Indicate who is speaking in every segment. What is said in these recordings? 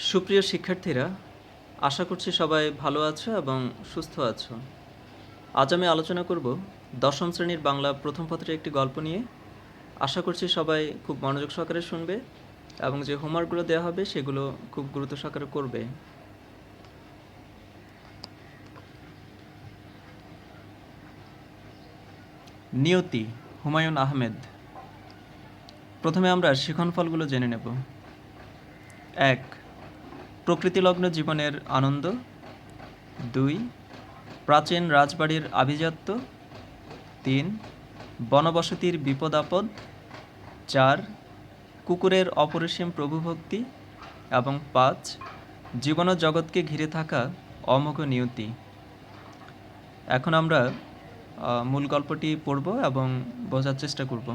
Speaker 1: সুপ্রিয় শিক্ষার্থীরা, আশা করছি সবাই ভালো আছো এবং সুস্থ আছো। আজ আমি আলোচনা করব দশম শ্রেণীর বাংলা প্রথম পত্রের একটি গল্প নিয়ে। আশা করছি সবাই খুব মনোযোগ সহকারে শুনবে এবং যে হোমওয়ার্কগুলো দেওয়া হবে সেগুলো খুব গুরুত্ব সহকারে করবে। নিয়তি, হুমায়ুন আহমেদ। প্রথমে আমরা শিক্ষণফলগুলো জেনে নেব। ১. প্রকৃতিলগ্ন জীবনের আনন্দ। ২. প্রাচীন রাজবাড়ির আভিজাত্য। ৩. বনবসতির বিপদ আপদ। ৪. কুকুরের অপরিসীম প্রভুভক্তি। এবং ৫. জীবন ও জগৎকে ঘিরে থাকা অমোঘ নিয়তি। এখন আমরা মূল গল্পটি পড়ব এবং বোঝার চেষ্টা করব।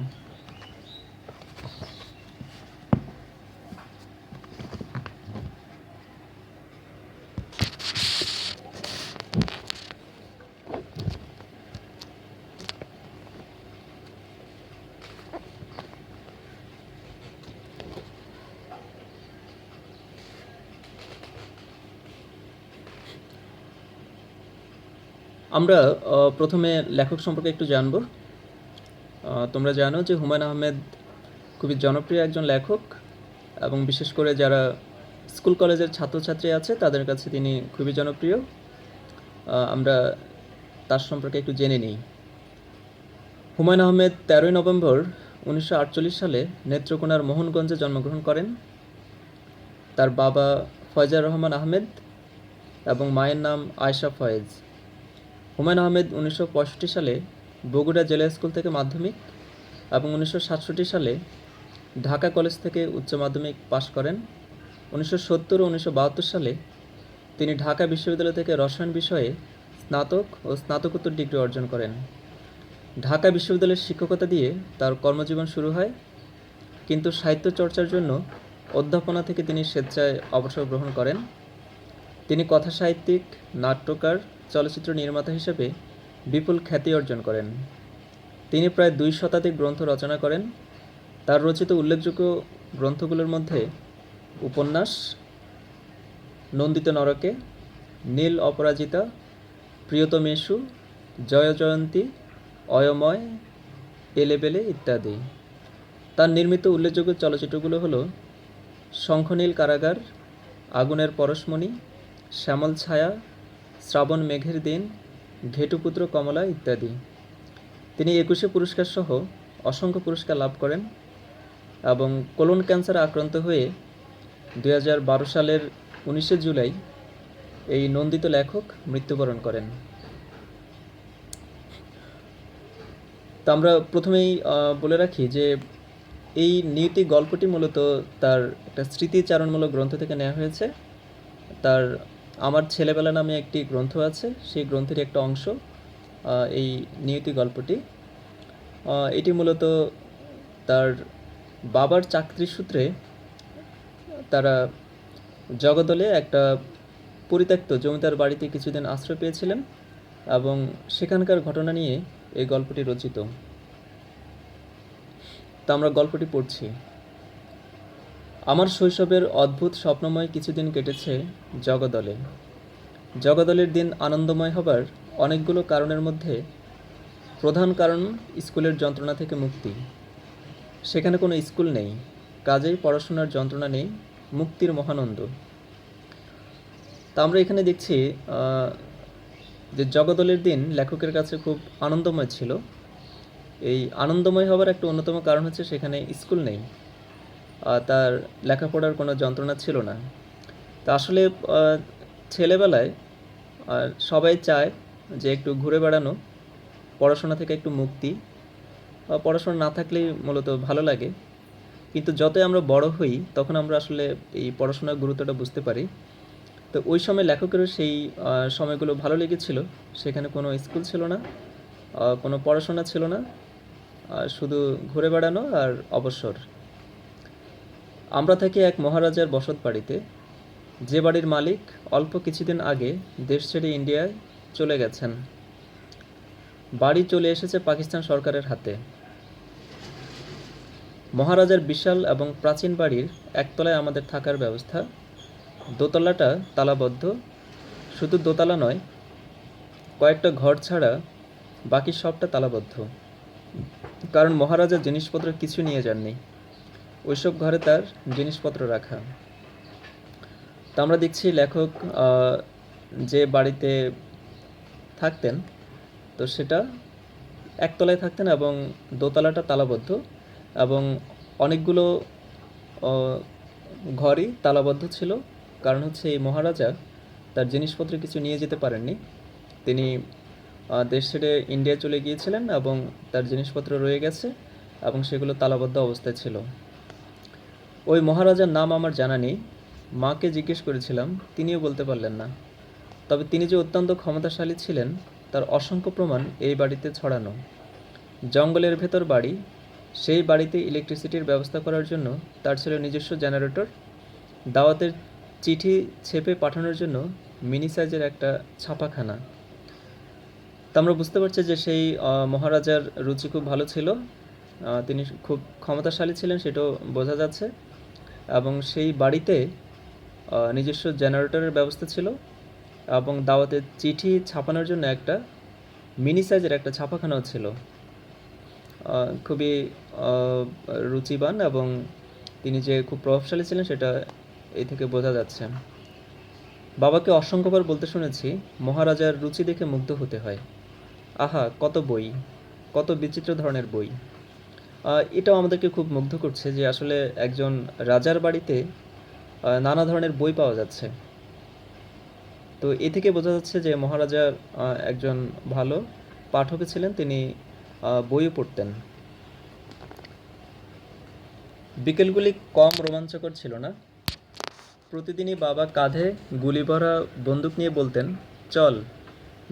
Speaker 1: আমরা প্রথমে লেখক সম্পর্কে একটু জানব। তোমরা জানো যে হুমায়ুন আহমেদ খুবই জনপ্রিয় একজন লেখক এবং বিশেষ করে যারা স্কুল কলেজের ছাত্রছাত্রী আছে তাদের কাছে তিনি খুবই জনপ্রিয়। আমরা তার সম্পর্কে একটু জেনে নিই। হুমায়ুন আহমেদ 13 নভেম্বর 1948 সালে নেত্রকোনার মোহনগঞ্জে জন্মগ্রহণ করেন। তার বাবা ফয়জার রহমান আহমেদ এবং মায়ের নাম আয়েশা ফয়েজ। হুমায়ুন আহমেদ 1965 সালে বগুড়া জেলা স্কুল থেকে মাধ্যমিক এবং 1967 সালে ঢাকা কলেজ থেকে উচ্চ মাধ্যমিক পাশ করেন। 1970 ও 1972 সালে তিনি ঢাকা বিশ্ববিদ্যালয় থেকে রসায়ন বিষয়ে স্নাতক ও স্নাতকোত্তর ডিগ্রি অর্জন করেন। ঢাকা বিশ্ববিদ্যালয়ের শিক্ষকতা দিয়ে তার কর্মজীবন শুরু হয়, কিন্তু সাহিত্য চর্চার জন্য অধ্যাপনা থেকে তিনি স্বেচ্ছায় অবসর গ্রহণ করেন। তিনি কথাসাহিত্যিক, নাট্যকার, চলচ্চিত্র নির্মাতা হিসেবে বিপুল খ্যাতি অর্জন করেন। তিনি প্রায় 2 শতাধিক গ্রন্থ রচনা করেন। তার রচিত উল্লেখযোগ্য গ্রন্থগুলোর মধ্যে উপন্যাস নন্দিত নরকে, নীল অপরাজিতা, প্রিয়তমেষু, জয়জয়ন্তী, অয়ময়, এলেবেলে ইত্যাদি। তার নির্মিত উল্লেখযোগ্য চলচ্চিত্রগুলো হলো শঙ্খনীল কারাগার, আগুনের পরশমণি, শ্যামল ছায়া, শ্রাবণ মেঘের দিন, ঘেটুপুত্র কমলা ইত্যাদি। তিনি 21 পুরস্কার সহ অসংখ্য পুরস্কার লাভ করেন এবং কোলন ক্যান্সারে আক্রান্ত হয়ে 2012 সালের 19 জুলাই এই নন্দিত লেখক মৃত্যুবরণ করেন। তা আমরা প্রথমেই বলে রাখি যে এই নিয়তি গল্পটি মূলত তার একটা স্মৃতিচারণমূলক গ্রন্থ থেকে নেওয়া হয়েছে। তার আমার ছেলেবেলা নামে একটি গ্রন্থ আছে, সেই গ্রন্থের একটা অংশ এই নিয়তি গল্পটি। এটি মূলত তার বাবার চাকরির সূত্রে তারা জগদলে একটা পরিত্যক্ত জমিদার বাড়িতে কিছুদিন আশ্রয় পেয়েছিলেন এবং সেখানকার ঘটনা নিয়ে এই গল্পটি রচিত। তা আমরা গল্পটি পড়ছি। আমার শৈশবের অদ্ভুত স্বপ্নময় কিছুদিন কেটেছে জগদলে। জগদলের দিন আনন্দময় হবার অনেকগুলো কারণের মধ্যে প্রধান কারণ স্কুলের যন্ত্রণা থেকে মুক্তি। সেখানে কোনো স্কুল নেই, কাজেই পড়াশোনার যন্ত্রণা নেই, মুক্তির মহানন্দ। তা আমরা এখানে দেখছি যে জগদলের দিন লেখকের কাছে খুব আনন্দময় ছিল। এই আনন্দময় হবার একটা অন্যতম কারণ হচ্ছে সেখানে স্কুল নেই, তার লেখাপড়ার কোনো যন্ত্রণা ছিল না। তা আসলে ছেলেবেলায় সবাই চায় যে একটু ঘুরে বেড়ানো, পড়াশোনা থেকে একটু মুক্তি। পড়াশোনা না থাকলেই মূলত ভালো লাগে, কিন্তু যতই আমরা বড় হই তখন আমরা আসলে এই পড়াশোনার গুরুত্বটা বুঝতে পারি। তো ওই সময় লেখকেরও সেই সময়গুলো ভালো লেগেছিল। সেখানে কোনো স্কুল ছিল না, কোনো পড়াশোনা ছিল না, শুধু ঘুরে বেড়ানো আর অবসর। আমরা থাকি এক মহারাজার বসত বাড়িতে, যে বাড়ির মালিক অল্প কিছুদিন আগে দেশ ছেড়ে ইন্ডিয়ায় চলে গেছেন। বাড়ি চলে এসেছে পাকিস্তান সরকারের হাতে। মহারাজার বিশাল এবং প্রাচীন বাড়ির একতলায় আমাদের থাকার ব্যবস্থা। দোতলাটা তালাবদ্ধ, শুধু দোতলা নয়, কয়েকটা ঘর ছাড়া বাকি সবটা তালাবদ্ধ, কারণ মহারাজা জিনিসপত্র কিছু নিয়ে যাননি, ওইসব ঘরে তার জিনিসপত্র রাখা। তা আমরা দেখছি লেখক যে বাড়িতে থাকতেন, তো সেটা একতলায় থাকতেন এবং দোতলাটা তালাবদ্ধ, এবং অনেকগুলো ঘরই তালাবদ্ধ ছিল, কারণ হচ্ছে এই মহারাজা তার জিনিসপত্র কিছু নিয়ে যেতে পারেননি। তিনি দেশ ছেড়ে ইন্ডিয়া চলে গিয়েছিলেন এবং তার জিনিসপত্র রয়ে গেছে এবং সেগুলো তালাবদ্ধ অবস্থায় ছিল। ওই মহারাজার নাম আমার জানা নেই, মাকে জিজ্ঞেস করেছিলাম, তিনিও বলতে পারলেন না। তবে তিনি যে অত্যন্ত ক্ষমতাশালী ছিলেন তার অসংখ্য প্রমাণ এই বাড়িতে ছড়ানো। জঙ্গলের ভেতর বাড়ি, সেই বাড়িতে ইলেকট্রিসিটির ব্যবস্থা করার জন্য তার ছিল নিজস্ব জেনারেটর, দাওয়াতের চিঠি ছেপে পাঠানোর জন্য মিনি সাইজের একটা ছাপাখানা। তা আমরা বুঝতে পারছি যে সেই মহারাজার রুচি খুব ভালো ছিল, তিনি খুব ক্ষমতাশালী ছিলেন সেটাও বোঝা যাচ্ছে, এবং সেই বাড়িতে নিজস্ব জেনারেটরের ব্যবস্থা ছিল এবং দাওয়াতের চিঠি ছাপানোর জন্য একটা মিনি সাইজের একটা ছাপাখানাও ছিল। খুবই রুচিবান এবং তিনি যে খুব প্রভাবশালী ছিলেন সেটা এই থেকে বোঝা যাচ্ছে। বাবাকে অসংখ্যবার বলতে শুনেছি, মহারাজার রুচি দেখে মুগ্ধ হতে হয়। আহা, কত বই, কত বিচিত্র ধরনের বই। এটাও আমাদেরকে খুব মুগ্ধ করছে যে আসলে একজন রাজার বাড়িতে নানা ধরনের বই পাওয়া যাচ্ছে। তো এ থেকে বোঝা যাচ্ছে যে মহারাজা একজন ভালো পাঠক ছিলেন, তিনি বইও পড়তেন। বিকেলগুলি কম রোমাঞ্চকর ছিল না। প্রতিদিনই বাবা কাঁধে গুলি ভরা বন্দুক নিয়ে বলতেন, চল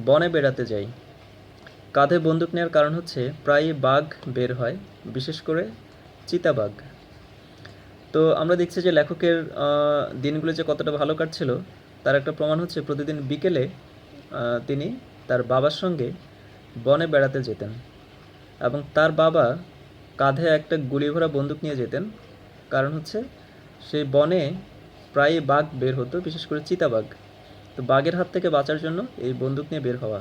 Speaker 1: বনে বেড়াতে যাই। কাঁধে বন্দুক নেওয়ার কারণ হচ্ছে প্রায়ই বাঘ বের হয়, বিশেষ করে চিতাবাঘ। তো আমরা দেখছি যে লেখকের দিনগুলো যে কতটা ভালো কাটছিল তার একটা প্রমাণ হচ্ছে প্রতিদিন বিকেলে তিনি তার বাবার সঙ্গে বনে বেড়াতে যেতেন এবং তার বাবা কাঁধে একটা গুলি ভরা বন্দুক নিয়ে যেতেন, কারণ হচ্ছে সেই বনে প্রায়ই বাঘ বের হতো, বিশেষ করে চিতাবাঘ। তো বাঘের হাত থেকে বাঁচার জন্য এই বন্দুক নিয়ে বের হওয়া।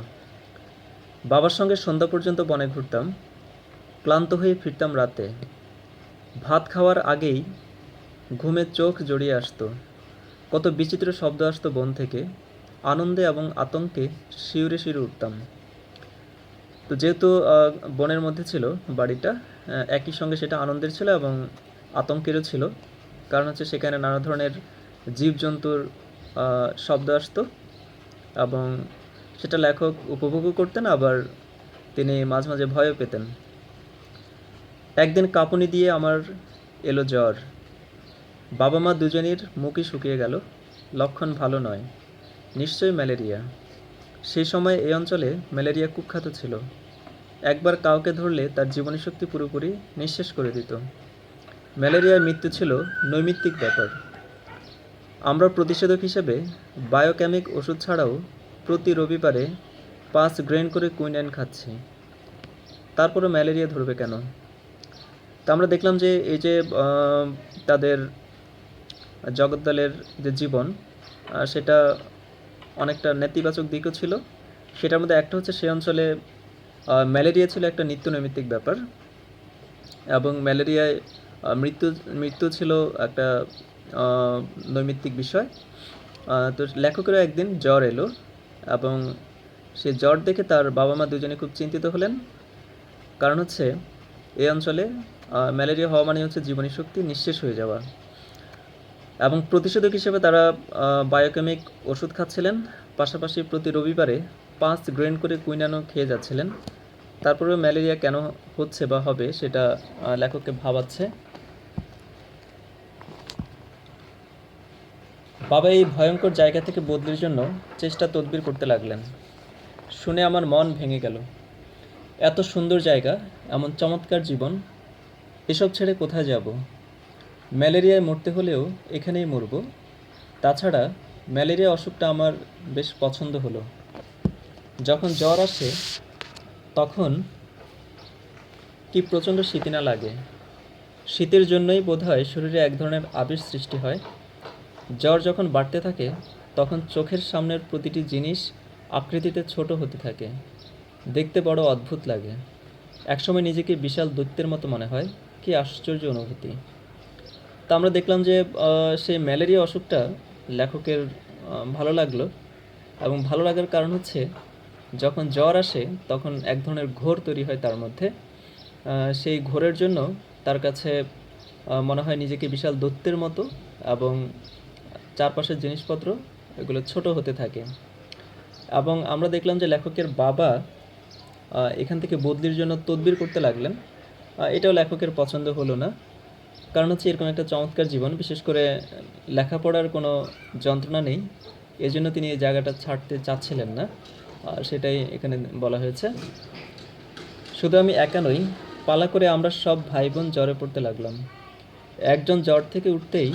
Speaker 1: বাবার সঙ্গে সন্ধ্যা পর্যন্ত বনে ঘুরতাম, ক্লান্ত হয়ে ফিরতাম রাতে। ভাত খাওয়ার আগেই ঘুমে চোখ জড়িয়ে আসতো, কত বিচিত্র শব্দ আসতো বন থেকে, আনন্দে এবং আতঙ্কে শিউরে শিউরে উঠতাম। তো যেহেতু বনের মধ্যে ছিল বাড়িটা, একই সঙ্গে সেটা আনন্দের ছিল এবং আতঙ্কেরও ছিল, কারণ হচ্ছে সেখানে নানা ধরনের জীবজন্তুর শব্দ আসতো এবং সেটা লেখক উপভোগও করতেন, আবার তিনি মাঝে মাঝে ভয়ও পেতেন। একদিন কাঁপুনি দিয়ে আমার এলো জ্বর। বাবা মা দুজনের মুখই শুকিয়ে গেল, লক্ষণ ভালো নয়, নিশ্চয়ই ম্যালেরিয়া। সেই সময় এই অঞ্চলে ম্যালেরিয়া কুখ্যাত ছিল, একবার কাউকে ধরলে তার জীবনীশক্তি পুরোপুরি নিঃশেষ করে দিত। ম্যালেরিয়ার মৃত্যু ছিল নৈমিত্তিক ব্যাপার। আমরা প্রতিষেধক হিসেবে বায়োকেমিক ওষুধ ছাড়াও প্রতি রবিবারে 5 গ্রেন করে কুইনাইন খাচ্ছি, তারপরে ম্যালেরিয়া ধরবে কেন? তা আমরা দেখলাম যে এই যে তাদের জগদ্দলের যে জীবন, সেটা অনেকটা নেতিবাচক দিকও ছিল। সেটার মধ্যে একটা হচ্ছে সেই অঞ্চলে ম্যালেরিয়া ছিল একটা নিত্য নৈমিত্তিক ব্যাপার, এবং ম্যালেরিয়ায় মৃত্যু ছিল একটা নৈমিত্তিক বিষয়। তো লেখকেরও একদিন জ্বর এলো এবং সে জ্বর দেখে তার বাবা মা দুজনে খুব চিন্তিত হলেন, কারণ হচ্ছে এই অঞ্চলে ম্যালেরিয়া হওয়া মানে হচ্ছে জীবনী শক্তি নিঃশেষ হয়ে যাওয়া, এবং প্রতিষেধক হিসেবে তারা বায়োকেমিক ওষুধ খাচ্ছিলেন, পাশাপাশি প্রতি রবিবারে 5 গ্রেন করে কুইনাইনও খেয়ে যাচ্ছিলেন। তারপরেও ম্যালেরিয়া কেন হচ্ছে বা হবে সেটা লেখককে ভাবাচ্ছে। বাবা এই ভয়ঙ্কর জায়গা থেকে বদলির জন্য চেষ্টা তদবির করতে লাগলেন। শুনে আমার মন ভেঙে গেল। এত সুন্দর জায়গা, এমন চমৎকার জীবন, এসব ছেড়ে কোথায় যাব? ম্যালেরিয়ায় মরতে হলেও এখানেই মরব। তাছাড়া ম্যালেরিয়া অসুখটা আমার বেশ পছন্দ হলো। যখন জ্বর আসে তখন কি প্রচণ্ড শীতিনা লাগে। শীতের জন্যই বোধহয় শরীরে এক ধরনের আবির সৃষ্টি হয়, জ্বর যখন বাড়তে থাকে তখন চোখের সামনের প্রতিটি জিনিস আকৃতিতে ছোট হতে থাকে, দেখতে বড় অদ্ভুত লাগে। একসময় নিজেকে বিশাল দৈত্যের মতো মনে হয়। কি আশ্চর্য অনুভূতি! তা আমরা দেখলাম যে সেই ম্যালেরিয়া অসুখটা লেখকের ভালো লাগলো, এবং ভালো লাগার কারণ হচ্ছে যখন জ্বর আসে তখন এক ধরনের ঘোর তৈরি হয় তার মধ্যে। সেই ঘোরের জন্য তার কাছে মনে হয় নিজেকে বিশাল দৈত্যের মতো, এবং চারপাশের জিনিসপত্র এগুলো ছোট হতে থাকে। এবং আমরা দেখলাম যে লেখকের বাবা এখান থেকে বদলির জন্য তদবির করতে লাগলেন। এটাও লেখকের পছন্দ হলো না, কারণ হচ্ছে এরকম একটা চমৎকার জীবন, বিশেষ করে লেখাপড়ার কোনো যন্ত্রণা নেই, এজন্য তিনি এই জায়গাটা ছাড়তে চাচ্ছিলেন না। সেটাই এখানে বলা হয়েছে। শুধু আমি একা নই, পালা করে আমরা সব ভাই বোন জ্বরে পড়তে লাগলাম। একজন জ্বর থেকে উঠতেই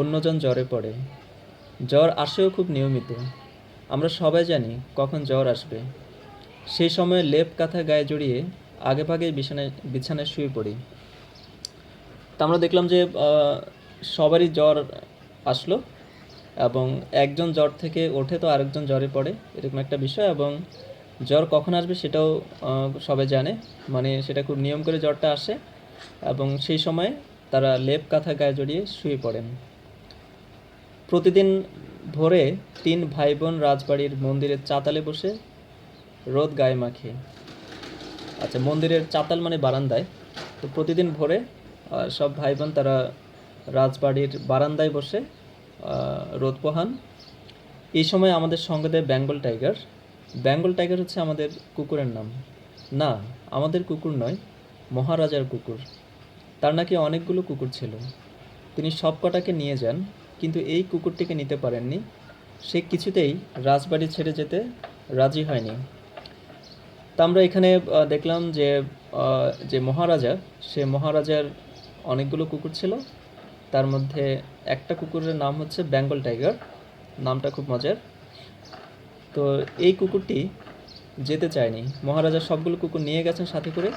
Speaker 1: অন্যজন জ্বরে পড়ে। জ্বর আসেও খুব নিয়মিত। আমরা সবাই জানি কখন জ্বর আসবে। সেই সময় লেপ কাঁথা গায়ে জড়িয়ে আগেভাগেই বিছানায় শুয়ে পড়ি। তা আমরা দেখলাম যে সবারই জ্বর আসলো, এবং একজন জ্বর থেকে ওঠে তো আরেকজন জ্বরে পড়ে, এরকম একটা বিষয়। এবং জ্বর কখন আসবে সেটাও সবাই জানে, মানে সেটা খুব নিয়ম করে জ্বরটা আসে, এবং সেই সময় তারা লেপ কাঁথা গায়ে জড়িয়ে শুয়ে পড়েন। প্রতিদিন ভোরে 3 ভাই বোন রাজবাড়ির মন্দিরের চাতালে বসে রোদ গায়ে মাখে। আচ্ছা, মন্দিরের চাতাল মানে বারান্দায়। তো প্রতিদিন ভোরে সব ভাই বোন তারা রাজবাড়ির বারান্দায় বসে রোদ পোহান। এই সময় আমাদের সঙ্গে দেয় বেঙ্গল টাইগার। বেঙ্গল টাইগার হচ্ছে আমাদের কুকুরের নাম। না, আমাদের কুকুর নয়, মহারাজার কুকুর। তার নাকি অনেকগুলো কুকুর ছিল। তিনি সব কটাকে নিয়ে যান, কিন্তু এই কুকুরটিকে নিতে পারেননি। সে কিছুতেই রাজবাড়ি ছেড়ে যেতে রাজি হয়নি। তা আমরা এখানে দেখলাম যে যে মহারাজা, সে মহারাজার অনেকগুলো কুকুর ছিল, তার মধ্যে একটা কুকুরের নাম হচ্ছে বেঙ্গল টাইগার। নামটা খুব মজার। তো এই কুকুরটি যেতে চায়নি। মহারাজা সবগুলো কুকুর নিয়ে গেছেন সাথে করে,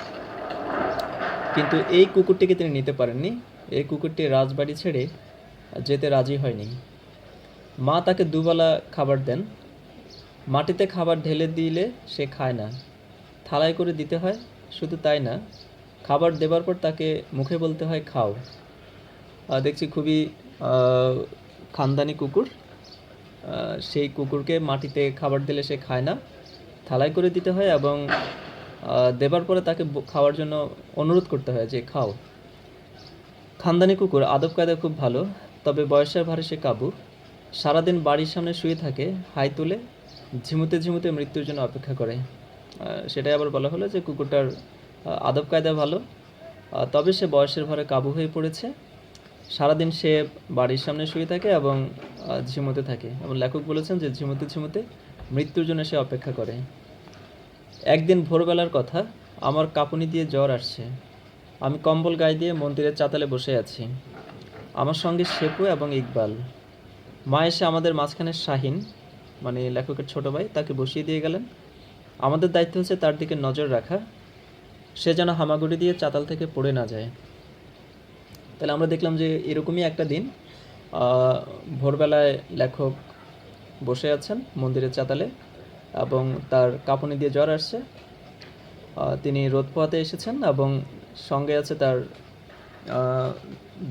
Speaker 1: কিন্তু এই কুকুরটিকে তিনি নিতে পারেননি। এই কুকুরটি রাজবাড়ি ছেড়ে যেতে রাজি হয়নি। মা তাকে দুবেলা খাবার দেন। মাটিতে খাবার ঢেলে দিলে সে খায় না, থালায় করে দিতে হয়। শুধু তাই না, খাবার দেবার পর তাকে মুখে বলতে হয় খাও। দেখছি খুবই খানদানি কুকুর। সেই কুকুরকে মাটিতে খাবার দিলে সে খায় না, থালায় করে দিতে হয়, এবং দেবার পরে তাকে খাওয়ার জন্য অনুরোধ করতে হয় যে খাও। খানদানি কুকুর আদব কায়দা খুব ভালো, তবে বয়সের ভারে সে কাবু। সারাদিন বাড়ির সামনে শুয়ে থাকে, হাই তুলে ঝিমুতে ঝিমুতে মৃত্যুর জন্য অপেক্ষা করে। সেটাই আবার বলা হলো যে কুকুরটার আদব কায়দা ভালো, তবে সে বয়সের ভারে কাবু হয়ে পড়েছে। সারাদিন সে বাড়ির সামনে শুয়ে থাকে এবং ঝিমোতে থাকে, এবং লেখক বলেছেন যে ঝিমোতে ঝিমোতে মৃত্যুর জন্য সে অপেক্ষা করে। একদিন ভোরবেলার কথা, আমার কাঁপুনি দিয়ে জ্বর আসছে। আমি কম্বল গায়ে দিয়ে মন্দিরের চাতালে বসে আছি। আমার সঙ্গে শেপু এবং ইকবাল। মা এসে আমাদের মাঝখানে শাহিন, মানে লেখকের ছোট ভাই, তাকে বসিয়ে দিয়ে গেলেন। আমাদের দায়িত্ব হচ্ছে তার দিকে নজর রাখা, সে যেন হামাগুড়ি দিয়ে চাতাল থেকে পড়ে না যায়। তাহলে আমরা দেখলাম যে এরকমই একটা দিন, ভোরবেলায় লেখক বসে আছেন মন্দিরের চাতালে, এবং তার কাঁপুনি দিয়ে জ্বর আসছে। তিনি রোদ পোহাতে এসেছেন, এবং সঙ্গে আছে তার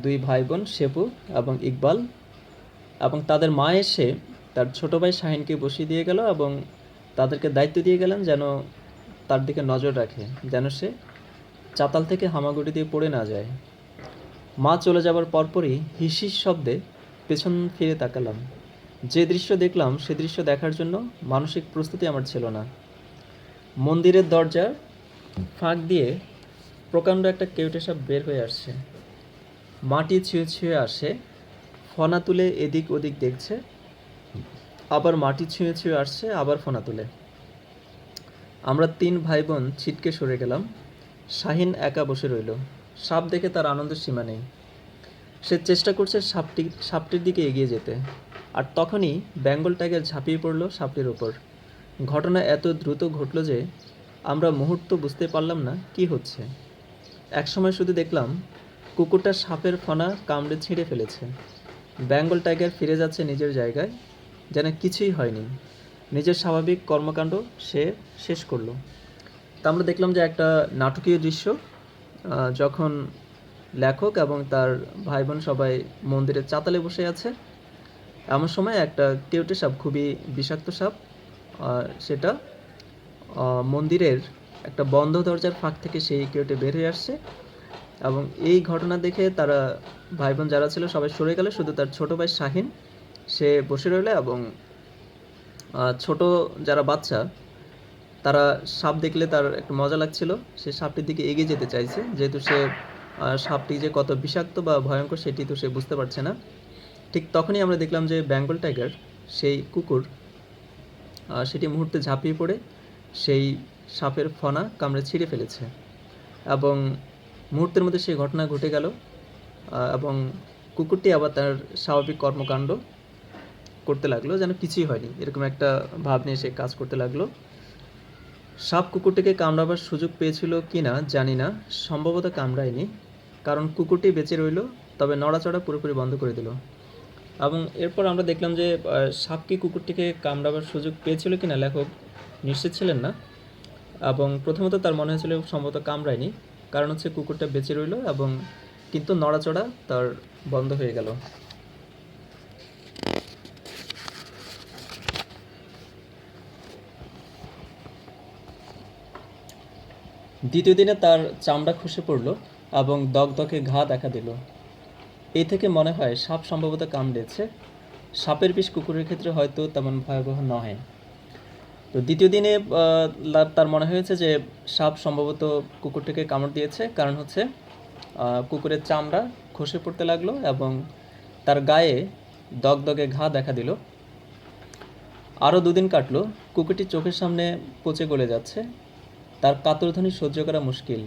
Speaker 1: 2 ভাই বোন শেপু এবং ইকবাল, এবং তাদের মা এসে তার ছোট ভাই শাহিনকে বসিয়ে দিয়ে গেল, এবং তাদেরকে দায়িত্ব দিয়ে গেলেন যেন তার দিকে নজর রাখে, যেন সে চাতাল থেকে হামাগুড়ি দিয়ে পড়ে না যায়। মা চলে যাবার পরপরই হিসিস শব্দে পেছন ফিরে তাকালাম। যে দৃশ্য দেখলাম সে দৃশ্য দেখার জন্য মানসিক প্রস্তুতি আমার ছিল না। মন্দিরের দরজার ফাঁক দিয়ে প্রকাণ্ড একটা কেউটে সাপ বের হয়ে আসছে। মাটি ছুঁয়ে ছুঁয়ে আসে, ফনা তুলে এদিক ওদিক দেখছে, আবার মাটি ছুঁয়ে ছুঁয়ে আসছে, আবার ফনা তুলে। আমরা 3 ভাই বোন ছিটকে সরে গেলাম। শাহিন একা বসে রইল। সাপ দেখে তার আনন্দের সীমা নেই। সে চেষ্টা করছে সাপটির দিকে এগিয়ে যেতে, আর তখনই বেঙ্গল টাইগার ঝাঁপিয়ে পড়ল সাপটির ওপর। ঘটনা এত দ্রুত ঘটল যে আমরা মুহূর্ত বুঝতে পারলাম না কি হচ্ছে। একসময় শুধু দেখলাম কুকুরটা সাপের ফনা কামড়ে ছিঁড়ে ফেলেছে। বেঙ্গল টাইগার ফিরে যাচ্ছে নিজের জায়গায়, যেন কিছুই হয়নি, নিজের স্বাভাবিক কর্মকাণ্ড সে শেষ করলো। তা আমরা দেখলাম যে একটা নাটকীয় দৃশ্য, যখন লেখক এবং তার ভাই বোন সবাই মন্দিরের চাতালে বসে আছে, এমন সময় একটা কেউটে সাপ, খুবই বিষাক্ত সাপ, সেটা মন্দিরের একটা বন্ধ দরজার ফাঁক থেকে সেই কেউটে বের হয়ে আসছে। এবং এই ঘটনা দেখে তারা ভাই বোন যারা ছিল সবাই সরে গেল, শুধু তার ছোট ভাই শাহিন সে বসে রইল। এবং ছোট যারা বাচ্চা তারা সাপ দেখলে তার একটু মজা লাগছিল, সে সাপটির দিকে এগিয়ে যেতে চাইছে, যেহেতু সে সাপটি যে কত বিষাক্ত বা ভয়ঙ্কর সেটি তো সে বুঝতে পারছে না। ঠিক তখনই আমরা দেখলাম যে বেঙ্গল টাইগার, সেই কুকুর, সেটি মুহূর্তে ঝাঁপিয়ে পড়ে সেই সাপের ফনা কামড়ে ছিঁড়ে ফেলেছে। এবং মুহূর্তের মধ্যে সেই ঘটনা ঘটে গেল, এবং কুকুরটি আবার তার স্বাভাবিক কর্মকাণ্ড করতে লাগলো, যেন কিছুই হয়নি, এরকম একটা ভাব নিয়ে সে কাজ করতে লাগলো। সাপ কুকুরটিকে কামড়াবার সুযোগ পেয়েছিল কি না জানি না, সম্ভবত কামড়ায়নি, কারণ কুকুরটি বেঁচে রইল, তবে নড়াচড়া পুরোপুরি বন্ধ করে দিল। এবং এরপর আমরা দেখলাম যে সাপ কি কুকুরটিকে কামড়াবার সুযোগ পেয়েছিল কিনা লেখক নিশ্চিত ছিলেন না। এবং প্রথমত তার মনে হয়েছিল সম্ভবত কামড়ায়নি, কারণ হচ্ছে কুকুরটা বেঁচে রইল, এবং কিন্তু নড়াচড়া তার বন্ধ হয়ে গেল। দ্বিতীয় দিনে তার চামড়া খসে পড়ল এবং দগদগে ঘা দেখা দিল। এই থেকে মনে হয় সাপ সম্ভবত কামড়েছে। সাপের বিষ কুকুরের ক্ষেত্রে হয়তো তেমন ভয়াবহ নয়। তো দ্বিতীয় দিনে তার মনে হয়েছে যে সাপ সম্ভবত কুকুরটিকে কামড় দিয়েছে, কারণ হচ্ছে কুকুরের চামড়া খসে পড়তে লাগলো এবং তার গায়ে দগদগে ঘা দেখা দিল। আরও 2 দিন কাটলো, কুকুরটি চোখের সামনে পচে গলে যাচ্ছে, তার কাতরধ্বনি সহ্য করা মুশকিল,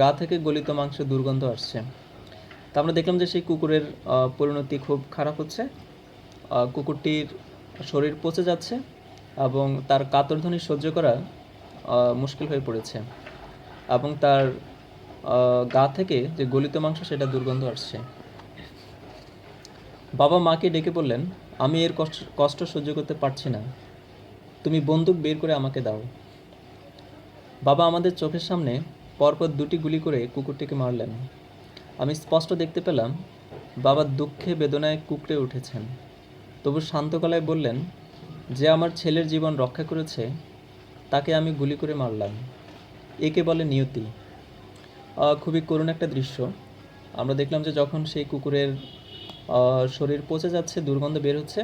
Speaker 1: গা থেকে গলিত মাংসের দুর্গন্ধ আসছে। তা আমরা দেখলাম যে সেই কুকুরের পরিণতি খুব খারাপ হচ্ছে, কুকুরটির শরীর পচে যাচ্ছে এবং তার কাতরধ্বনি সহ্য করা মুশকিল হয়ে পড়েছে, এবং তার গা থেকে যে গলিত মাংস সেটা দুর্গন্ধ আসছে। বাবা মাকে ডেকে বললেন, আমি এর কষ্ট সহ্য করতে পারছি না, তুমি বন্দুক বের করে আমাকে দাও। বাবা আমাদের চোখের সামনে পরপর 2টি গুলি করে কুকুরটিকে মারলেন। আমি স্পষ্ট দেখতে পেলাম বাবা দুঃখে বেদনায় কুঁকড়ে উঠেছেন, তবু শান্ত গলায় বললেন, যে আমার ছেলের জীবন রক্ষা করেছে তাকে আমি গুলি করে মারলাম, একে বলে নিয়তি। খুবই করুণ একটা দৃশ্য। আমরা দেখলাম যে যখন সেই কুকুরের শরীর পচে যাচ্ছে, দুর্গন্ধ বের হচ্ছে,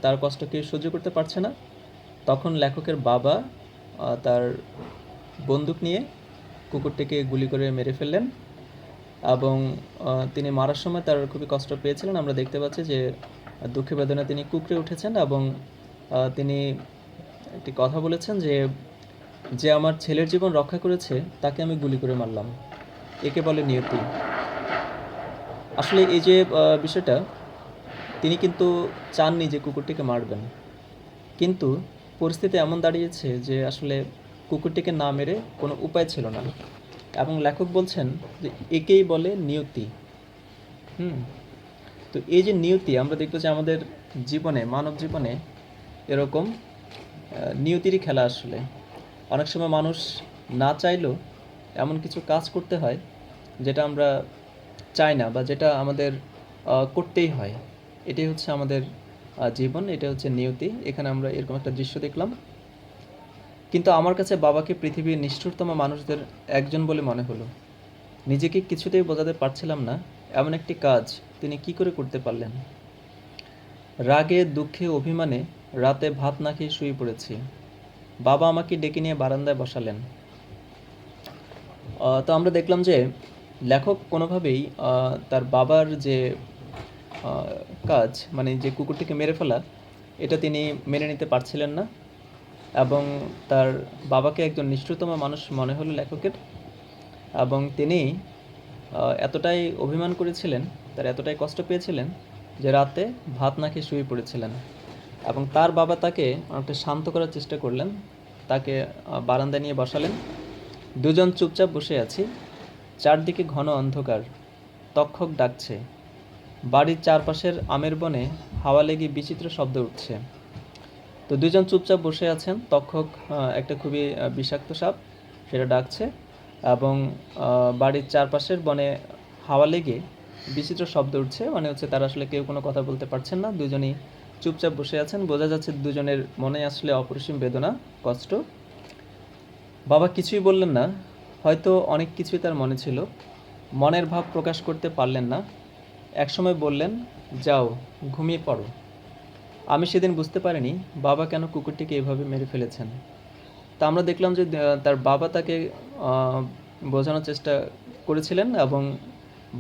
Speaker 1: তার কষ্ট কেউ সহ্য করতে পারছে না, তখন লেখকের বাবা তার বন্দুক নিয়ে কুকুরটিকে গুলি করে মেরে ফেললেন। এবং তিনি মারার সময় তার খুবই কষ্ট পেয়েছিলেন। আমরা দেখতে পাচ্ছি যে দুঃখে বেদনা তিনি কুঁকড়ে উঠেছেন, এবং তিনি একটি কথা বলেছেন যে, যে আমার ছেলের জীবন রক্ষা করেছে তাকে আমি গুলি করে মারলাম, একে বলে নিয়তি। আসলে এই যে বিষয়টা, তিনি কিন্তু চাননি যে কুকুরটিকে মারবেন, কিন্তু পরিস্থিতি এমন দাঁড়িয়েছে যে আসলে কুকুরটিকে না মেরে কোনো উপায় ছিল না, এবং লেখক বলছেন যে একেই বলে নিয়তি। তো এই যে নিয়তি, আমরা দেখব যে আমাদের জীবনে, মানব জীবনে এরকম নিয়তিরই খেলা। আসলে অনেক সময় মানুষ না চাইলেও এমন কিছু কাজ করতে হয় যেটা আমরা চাই না, বা যেটা আমাদের করতেই হয়। এটাই হচ্ছে আমাদের জীবন, এটা হচ্ছে নিয়তি। এখানে আমরা এরকম একটা দৃশ্য দেখলাম। কিন্তু আমার কাছে বাবাকে পৃথিবীর নিষ্ঠুরতম মানুষদের একজন বলে মনে হলো। নিজেকে কিছুতেই বোঝাতে পারছিলাম না এমন একটি কাজ তিনি কি করে করতে পারলেন। রাগে, দুঃখে, অভিমানে রাতে ভাত না খেয়ে শুয়ে পড়েছি। বাবা আমাকে ডেকে নিয়ে বারান্দায় বসালেন। তো আমরা দেখলাম যে লেখক কোনোভাবেই তার বাবার যে কাজ, মানে যে কুকুরটিকে মেরে ফেলা, এটা তিনি মেনে নিতে পারছিলেন না, এবং তার বাবাকে একজন নিষ্ঠুরতম মানুষ মনে হলো লেখকের। এবং তিনি এতটাই অভিমান করেছিলেন, তার এতটাই কষ্ট পেয়েছিলেন যে রাতে ভাত না খেয়ে শুয়ে পড়েছিলেন। এবং তার বাবা তাকে অনেকটা শান্ত করার চেষ্টা করলেন, তাকে বারান্দায় নিয়ে বসালেন। 2 জন চুপচাপ বসে আছি, চারদিকে ঘন অন্ধকার, তক্ষক ডাকছে, বাড়ির চারপাশের আমের বনে হাওয়া লেগে বিচিত্র শব্দ উঠছে। তো দুজন চুপচাপ বসে আছেন। তক্ষক একটা খুবই বিষাক্ত সাপ, সেটা ডাকছে, এবং বাড়ির চারপাশের বনে হাওয়া লেগে বিচিত্র শব্দ উঠছে। মানে হচ্ছে তারা আসলে কেউ কোনো কথা বলতে পারছেন না, দুজনই চুপচাপ বসে আছেন। বোঝা যাচ্ছে দুজনের মনে আসলে অপরিসীম বেদনা, কষ্ট। বাবা কিছুই বললেন না, হয়তো অনেক কিছুই তার মনে ছিল, মনের ভাব প্রকাশ করতে পারলেন না। একসময় বললেন, যাও ঘুমিয়ে পড়ো। আমি সেদিন বুঝতে পারিনি বাবা কেন কুকুরটিকে এভাবে মেরে ফেলেছেন। তা আমরা দেখলাম যে তার বাবা তাকে বোঝানোর চেষ্টা করেছিলেন এবং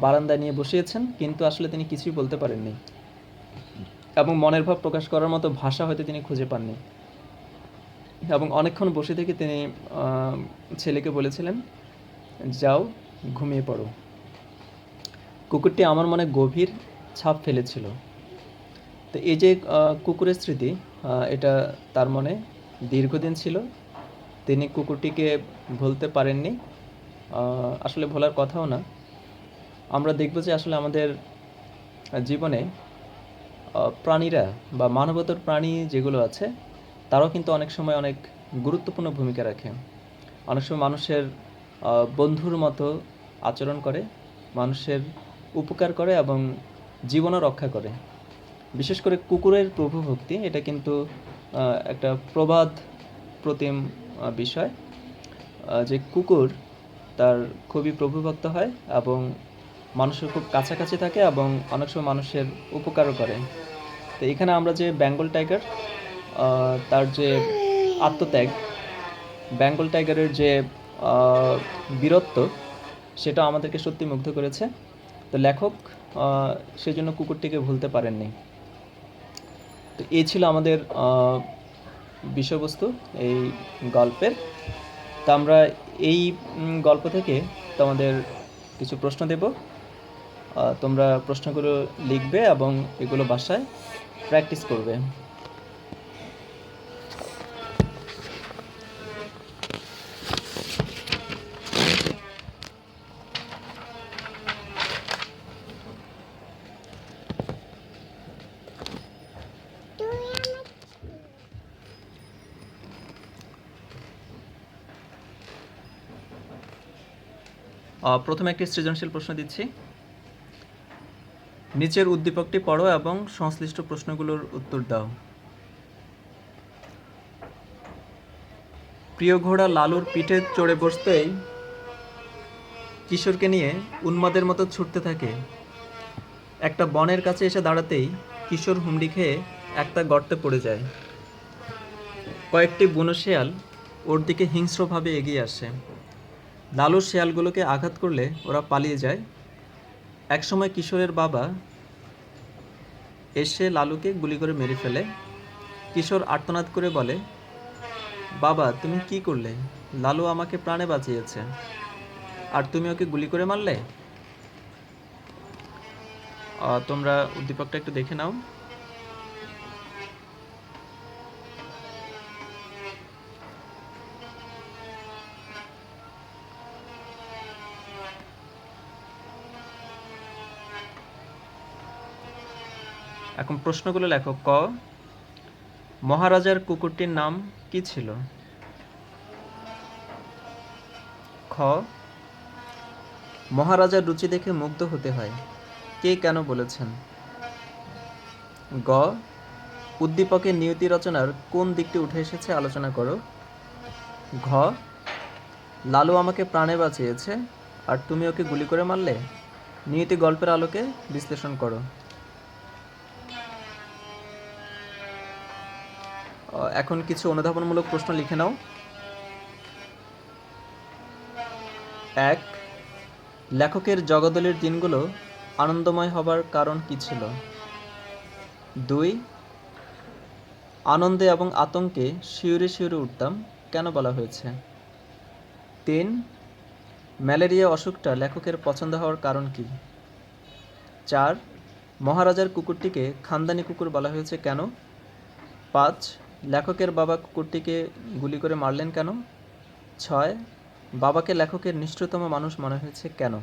Speaker 1: বারান্দায় নিয়ে বসিয়েছেন, কিন্তু আসলে তিনি কিছুই বলতে পারেননি এবং মনের ভাব প্রকাশ করার মতো ভাষা হয়তো তিনি খুঁজে পাননি। এবং অনেকক্ষণ বসে থেকে তিনি ছেলেকে বলেছিলেন, যাও ঘুমিয়ে পড়ো। কুকুরটি আমার মনে গভীর ছাপ ফেলেছিল। তো এই যে কুকুরের স্মৃতি, এটা তার মনে দীর্ঘদিন ছিল। তিনি কুকুরটিকে ভুলতে পারেননি, আসলে ভোলার কথাও না। আমরা দেখব যে আসলে আমাদের জীবনে প্রাণীরা বা মানবতর প্রাণী যেগুলো আছে, তারাও কিন্তু অনেক সময় অনেক গুরুত্বপূর্ণ ভূমিকা রাখে। অনেক সময় মানুষের বন্ধুর মতো আচরণ করে, মানুষের উপকার করে এবং জীবনও রক্ষা করে। বিশেষ করে কুকুরের প্রভুভক্তি, এটা কিন্তু একটা প্রবাদ প্রতিম বিষয়, যে কুকুর তার খুবই প্রভুভক্ত হয় এবং মানুষের খুব কাছাকাছি থাকে এবং অনেক সময় মানুষের উপকারও করে। তো এখানে আমরা যে বেঙ্গল টাইগার, তার যে আত্মত্যাগ, বেঙ্গল টাইগারের যে বীরত্ব, সেটা আমাদেরকে সত্যি মুগ্ধ করেছে। তো লেখক সেজন্য কুকুরটিকে ভুলতে পারেননি। তো এই ছিল আমাদের বিষয়বস্তু এই গল্পের। তা আমরা এই গল্প থেকে তোমাদের কিছু প্রশ্ন দেব, তোমরা প্রশ্নগুলো লিখবে এবং এগুলো বাসায় প্র্যাকটিস করবে। প্রথমে একটি সৃজনশীল প্রশ্ন দিচ্ছি। নিচের উদ্দীপকটি পড়ো এবং সংশ্লিষ্ট প্রশ্নগুলোর উত্তর দাও। প্রিয় ঘোড়া লালুর পিঠে চড়ে বসতেই কিশোরকে নিয়ে উন্মাদের মতো ছুটতে থাকে। একটা বনের কাছে এসে দাঁড়াতেই কিশোর হুমড়ি খেয়ে একটা গর্তে পড়ে যায়। কয়েকটি বুনো শেয়াল ওর দিকে হিংস্রভাবে এগিয়ে আসে। লালুর শেয়ালগুলোকে আঘাত করলে ওরা পালিয়ে যায়। একসময় কিশোরের বাবা এসে লালুকে গুলি করে মেরে ফেলে। কিশোর আর্তনাদ করে বলে, বাবা তুমি কি করলে? লালু আমাকে প্রাণে বাঁচিয়েছে, আর তুমি ওকে গুলি করে মারলে। তোমরা উদ্দীপকটা একটু দেখে নাও। এখন প্রশ্নগুলো লেখো। ক, মহারাজার কুকুরটির নাম কি ছিল? খ, মহারাজার রুচি দেখে মুগ্ধ হতে হয়, কে কেন বলেছেন? গ, উদ্দীপকের নিয়তি রচনার কোন দিকটি উঠে এসেছে আলোচনা করো। ঘ, লালু আমাকে প্রাণে বাঁচিয়েছে আর তুমি ওকে গুলি করে মারলে, নিয়তি গল্পের আলোকে বিশ্লেষণ করো। এখন কিছু অনুধাবনমূলক প্রশ্ন লিখে নাও। ১, লেখকের জগদলের দিনগুলো আনন্দময় হবার কারণ কি ছিল? ২, আনন্দে এবং আতঙ্কে শিউরে শিউরে উঠতাম কেন বলা হয়েছে? ৩, ম্যালেরিয়া অসুখটা লেখকের পছন্দ হওয়ার কারণ কি? ৪, মহারাজার কুকুরটিকে খানদানি কুকুর বলা হয়েছে কেন? ৫, লেখকের বাবা কুকুরটিকে গুলি করে মারলেন কেন? ৬, বাবাকে লেখকের নিষ্ঠুরতম মানুষ মনে হয়েছে কেন?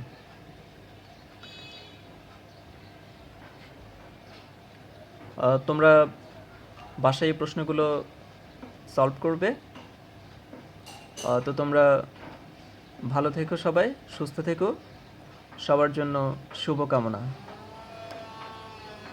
Speaker 1: তোমরা বাসায় এই প্রশ্নগুলো সলভ করবে। তো তোমরা ভালো থেকো, সবাই সুস্থ থেকো, সবার জন্য শুভকামনা।